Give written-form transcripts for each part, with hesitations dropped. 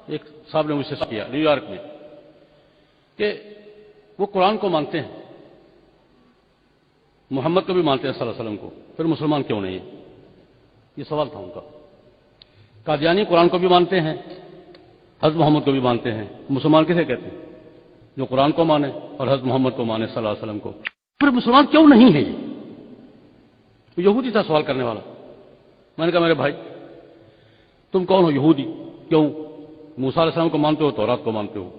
ایک صاحب نے مجھ سے کیا نیو یارک میں کہ وہ قرآن کو مانتے ہیں، محمد کو بھی مانتے ہیں صلی اللہ علیہ وسلم کو، پھر مسلمان کیوں نہیں ہے؟ یہ سوال تھا ان کا۔ قادیانی قرآن کو بھی مانتے ہیں، حضرت محمد کو بھی مانتے ہیں، مسلمان کسے کہتے ہیں؟ جو قرآن کو مانے اور حضرت محمد کو مانے صلی اللہ علیہ وسلم کو، پھر مسلمان کیوں نہیں ہے؟ یہ یہودی تھا سوال کرنے والا۔ میں نے کہا میرے بھائی تم کون ہو؟ یہودی۔ کیوں؟ موسیٰ علیہ السلام کو مانتے ہو، تورات کو مانتے ہو۔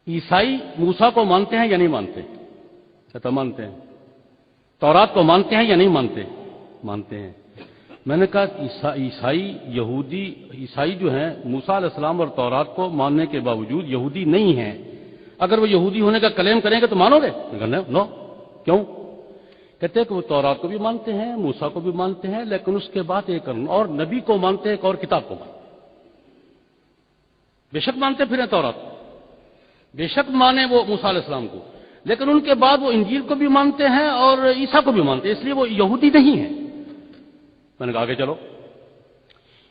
عیسائی موسیٰ کو مانتے ہیں یا نہیں مانتے؟ کہتا مانتے ہیں۔ تورات کو مانتے ہیں یا نہیں مانتے؟ مانتے ہیں۔ میں نے کہا عیسائی جو ہیں موسیٰ علیہ السلام اور تورات کو ماننے کے باوجود یہودی نہیں ہیں، اگر وہ یہودی ہونے کا کلیم کریں گے تو مانو گے؟ نو۔ کیوں؟ کہتے ہیں کہ وہ تورات کو بھی مانتے ہیں، موسیٰ کو بھی مانتے ہیں، لیکن اس کے بعد ایک اور نبی کو مانتے ہیں، ایک اور کتاب کو مانتے ہیں۔ بے شک مانتے پھر ہیں تورات کو، بے شک مانے وہ موسیٰ علیہ السلام کو، لیکن ان کے بعد وہ انجیل کو بھی مانتے ہیں اور عیسیٰ کو بھی مانتے ہیں، اس لیے وہ یہودی نہیں ہیں۔ میں نے کہا آگے چلو۔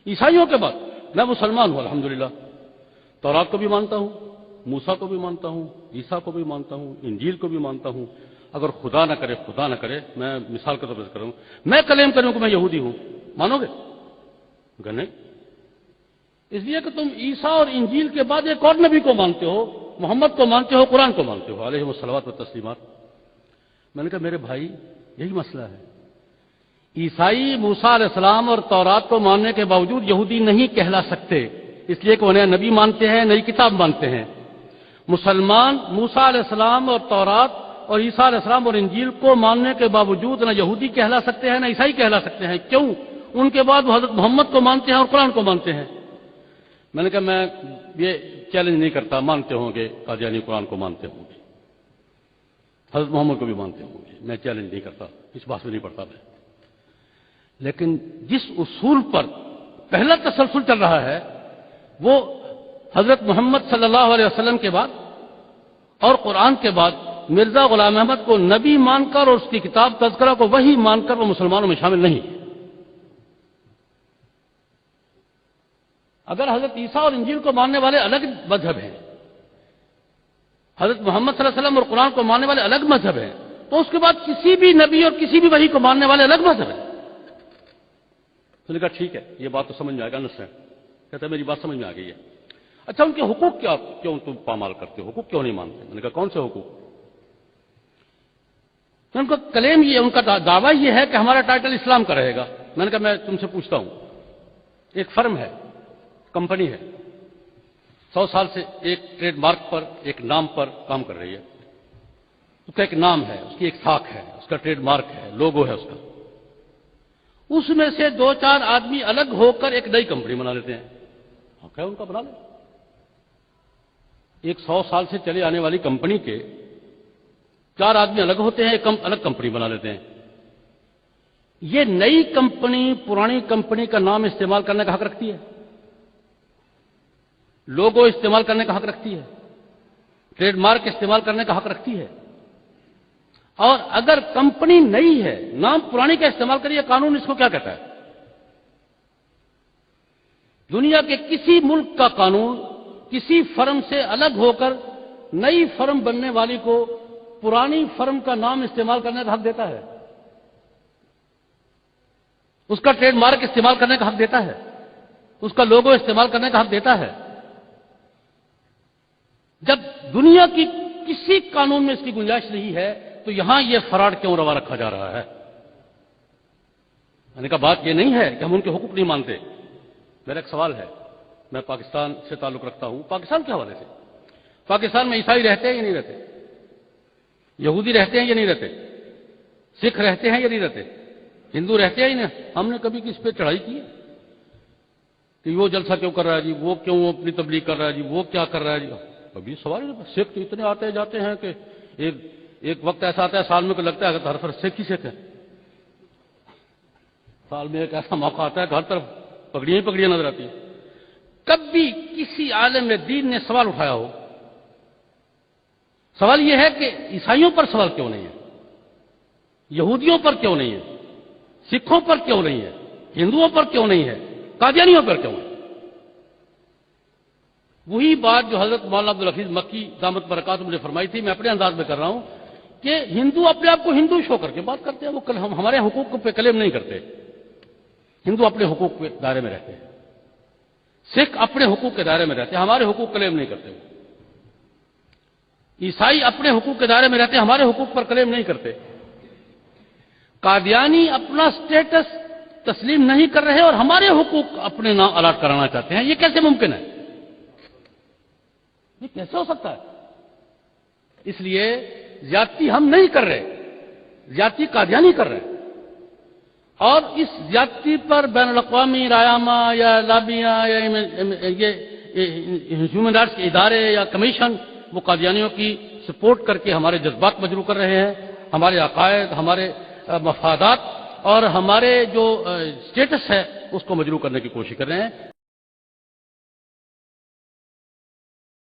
عیسائیوں کے بعد میں مسلمان ہوں الحمدللہ، تورات کو بھی مانتا ہوں، موسیٰ کو بھی مانتا ہوں، عیسیٰ کو بھی مانتا ہوں، انجیل کو بھی مانتا ہوں۔ اگر خدا نہ کرے میں مثال کے طور پر کروں، میں کلیم کروں کہ میں یہودی ہوں، مانو گے؟ نہیں۔ اس لیے کہ تم عیسیٰ اور انجیل کے بعد ایک اور نبی کو مانتے ہو، محمد کو مانتے ہو، قرآن کو مانتے ہو علیہ الصلوات والتسلیمات۔ میں نے کہا میرے بھائی یہی مسئلہ ہے، عیسائی موسیٰ علیہ السلام اور تورات کو ماننے کے باوجود یہودی نہیں کہلا سکتے، اس لیے کہ انہیں نبی مانتے ہیں، نئی کتاب مانتے ہیں۔ مسلمان موسیٰ علیہ السلام اور تورات اور عیسیٰ علیہ السلام اور انجیل کو ماننے کے باوجود نہ یہودی کہلا سکتے ہیں نہ عیسائی کہلا سکتے ہیں۔ کیوں؟ ان کے بعد وہ حضرت محمد کو مانتے ہیں اور قرآن کو مانتے ہیں۔ میں نے کہا میں یہ چیلنج نہیں کرتا، مانتے ہوں گے قادیانی قرآن کو مانتے ہوں گے، حضرت محمد کو بھی مانتے ہوں گے، میں چیلنج نہیں کرتا، اس بات میں نہیں پڑتا میں۔ لیکن جس اصول پر پہلا تسلسل چل رہا ہے وہ حضرت محمد صلی اللہ علیہ وسلم کے بعد اور قرآن کے بعد مرزا غلام احمد کو نبی مان کر اور اس کی کتاب تذکرہ کو وحی مان کر وہ مسلمانوں میں شامل نہیں ہے۔ اگر حضرت عیسیٰ اور انجیل کو ماننے والے الگ مذہب ہیں، حضرت محمد صلی اللہ علیہ وسلم اور قرآن کو ماننے والے الگ مذہب ہیں، تو اس کے بعد کسی بھی نبی اور کسی بھی وحی کو ماننے والے الگ مذہب ہیں۔ تو نے کہا ٹھیک ہے یہ بات تو سمجھ میں آ گیا، انڈرسٹینڈ۔ کہتا ہے میری بات سمجھ میں آ گئی ہے۔ اچھا ان کے حقوق کیوں تم پامال کرتے ہو؟ حقوق کیوں نہیں مانتے؟ میں نے کہا کون سے حقوق؟ ان کا کلیم یہ، ان کا دعویٰ یہ ہے کہ ہمارا ٹائٹل اسلام کا رہے گا۔ میں نے کہا میں تم سے پوچھتا ہوں، ایک فرم ہے، کمپنی ہے، 100 سال سے ایک ٹریڈ مارک پر، ایک نام پر کام کر رہی ہے، اس کا ایک نام ہے، اس کی ایک ساکھ ہے، اس کا ٹریڈ مارک ہے، لوگو ہے اس کا۔ اس میں سے 2-4 آدمی الگ ہو کر ایک نئی کمپنی بنا لیتے ہیں، اوکے ان کا بنا لیں۔ ایک 100 سال سے چلے آنے والی کمپنی کے 4 آدمی الگ ہوتے ہیں، ایک الگ کمپنی بنا لیتے ہیں۔ یہ نئی کمپنی پرانی کمپنی کا نام استعمال کرنے کا حق رکھتی ہے، لوگو استعمال کرنے کا حق رکھتی ہے، ٹریڈ مارک استعمال کرنے کا حق رکھتی ہے۔ اور اگر کمپنی نئی ہے، نام پرانی کا استعمال کریے، قانون اس کو کیا کہتا ہے؟ دنیا کے کسی ملک کا قانون کسی فرم سے الگ ہو کر نئی فرم بننے والی کو پرانی فرم کا نام استعمال کرنے کا حق دیتا ہے، اس کا ٹریڈ مارک استعمال کرنے کا حق دیتا ہے، اس کا لوگو استعمال کرنے کا حق دیتا ہے۔ جب دنیا کی کسی قانون میں اس کی گنجائش نہیں ہے تو یہاں یہ فراڈ کیوں روا رکھا جا رہا ہے؟ میں نے کہا بات یہ نہیں ہے کہ ہم ان کے حقوق نہیں مانتے۔ میرا ایک سوال ہے، میں پاکستان سے تعلق رکھتا ہوں، پاکستان کے حوالے سے، پاکستان میں عیسائی رہتے ہیں یا نہیں رہتے؟ یہودی رہتے ہیں یا نہیں رہتے؟ سکھ رہتے ہیں یا نہیں رہتے؟ ہندو رہتے ہیں یا نہیں؟ ہم نے کبھی کس پہ چڑھائی کی ہے کہ وہ جلسہ کیوں کر رہا ہے جی، وہ کیوں اپنی تبلیغ کر رہا ہے جی، وہ کیا کر رہا ہے جی؟ ابھی سوال ہے، سکھ تو اتنے آتے جاتے ہیں کہ ایک وقت ایسا آتا ہے سال میں کہ لگتا ہے کہ ہر طرف سکھ ہی سکھ ہے، سال میں ایک ایسا موقع آتا ہے کہ ہر طرف پگڑیاں ہی پگڑیاں نظر آتی ہیں۔ کبھی کسی عالم دین نے سوال اٹھایا ہو؟ سوال یہ ہے کہ عیسائیوں پر سوال کیوں نہیں ہے، یہودیوں پر کیوں نہیں ہے، سکھوں پر کیوں نہیں ہے، ہندوؤں پر کیوں نہیں ہے، قادیانیوں پر کیوں ہے؟ وہی بات جو حضرت مولانا عبدالحفیظ مکی دامت برکاتہ نے فرمائی تھی، میں اپنے انداز میں کر رہا ہوں کہ ہندو اپنے آپ کو ہندو شو کر کے بات کرتے ہیں، وہ ہمارے حقوق پہ کلیم نہیں کرتے. ہندو اپنے حقوق کے دائرے میں رہتے ہیں، سکھ اپنے حقوق کے دائرے میں رہتے ہیں، ہمارے حقوق کلیم نہیں کرتے. عیسائی اپنے حقوق کے دائرے میں رہتے ہیں، ہمارے حقوق پر کلیم نہیں کرتے. قادیانی اپنا سٹیٹس تسلیم نہیں کر رہے اور ہمارے حقوق اپنے نام الاٹ کرانا چاہتے ہیں. یہ کیسے ممکن ہے؟ یہ کیسے ہو سکتا ہے؟ اس لیے زیادتی ہم نہیں کر رہے، زیادتی قادیانی کر رہے ہیں. اور اس زیادتی پر بین الاقوامی رایامہ یا لابیاں یا یہ ہیومن رائٹس کے ادارے یا کمیشن وہ قادیانیوں کی سپورٹ کر کے ہمارے جذبات مجروح کر رہے ہیں، ہمارے عقائد، ہمارے مفادات اور ہمارے جو سٹیٹس ہے اس کو مجروح کرنے کی کوشش کر رہے ہیں.